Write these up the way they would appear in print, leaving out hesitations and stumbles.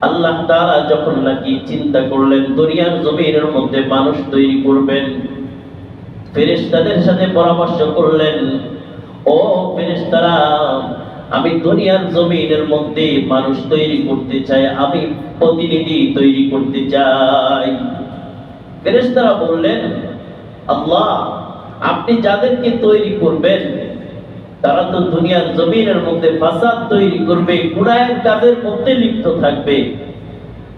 আল্লাহ তাআলা যখন নাকি চিন্তা করলেন দুনিয়ার জমিনের মধ্যে মানুষ তৈরি করবেন, ফেরেশতাদের সাথে পরামর্শ করলেন, ও ফেরেশতারা, আমি দুনিয়ার জমিনের মধ্যে মানুষ তৈরি করতে চাই, আমি প্রতিনিধি তৈরি করতে চাই। ফেরেশতারা বললেন, আল্লাহ, আপনি যাদেরকে তৈরি করবেন তারা তো দুনিয়ার জমিনের মধ্যে ফাসাদ তৈরি করবে, গুনাহের কাজের মধ্যে লিপ্ত থাকবে।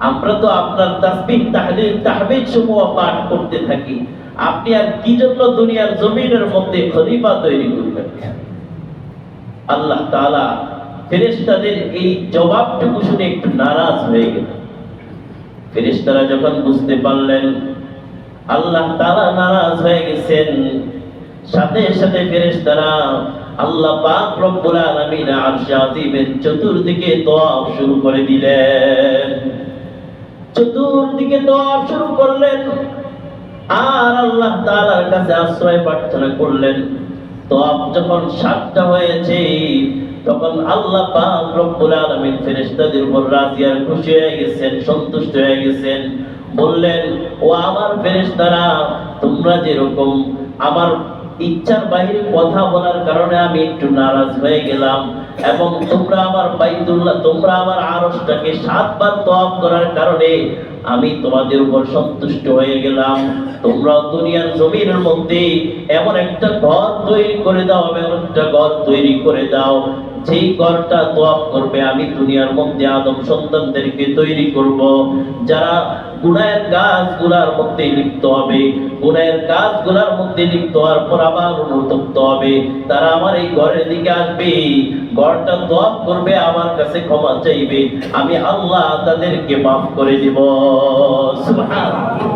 আমরা তো আপনার তাসবিহ তাহলিল তাহমিদ সমূহ পাঠ করতে থাকি, আপনি আর কি জন্য দুনিয়ার জমিনের মধ্যে খলিফা তৈরি করবেন? আল্লাহ তাআলা ফেরেশতাদের এই জবাবটুকু শুনে একটু নারাজ হয়ে গেলেন। ফেরেশতারা যখন বুঝতে পারলেন আল্লাহ তাআলা নারাজ হয়ে গেছেন, সাথে সাথে ফেরেশতারা আল্লাহ পাক রব্বুল আলামিন আরশে আযীমের চতুর্দিকে তওয়াফ শুরু করে দিলেন। চতুর্দিকে তওয়াফ শুরু করলেন আর আল্লাহ তাআলার কাছে আশ্রয় প্রার্থনা করলেন। তওয়াফ যখন 7টা হয়েছে তখন আল্লাহ পাক রব্বুল আলামিন ফেরেশতাদের উপর রাজি আর খুশি হয়ে গেছেন, সন্তুষ্ট হয়ে গেছেন। বললেন, ও আমার ফেরেশতারা, তোমরা যেরকম আমার ইচ্ছার বাহিরে কথা বলার কারণে আমি একটু নারাজ হয়ে গেলাম, এবং তোমরা আমার বাইতুল্লাহ, তোমরা আমার আরশটাকে 7 বার তওয়াফ করার কারণে আমি তোমাদের উপর সন্তুষ্ট হয়ে গেলাম। তোমরা দুনিয়ার জমিনের মধ্যে এমন একটা ঘর তৈরি করে দাও, এমন একটা ঘর তৈরি করে দাও, যেই ঘরটা তওয়াফ করবে আমি দুনিয়ার মধ্যে আদম সন্তানদেরকে তৈরি করব, যারা গুনাহের কাজগুলোর মধ্যে লিপ্ত হবে, গুনাহের কাজগুলোর মধ্যে লিপ্ত হওয়ার পর আবার অনুতপ্ত হবে, তারা আমার এই ঘরের দিকে আসবে, ঘরটা তওয়াফ করবে, আমার কাছে ক্ষমা চাইবে, আমি আল্লাহ তাদেরকে মাফ করে দিব। সুবহানাল্লাহ।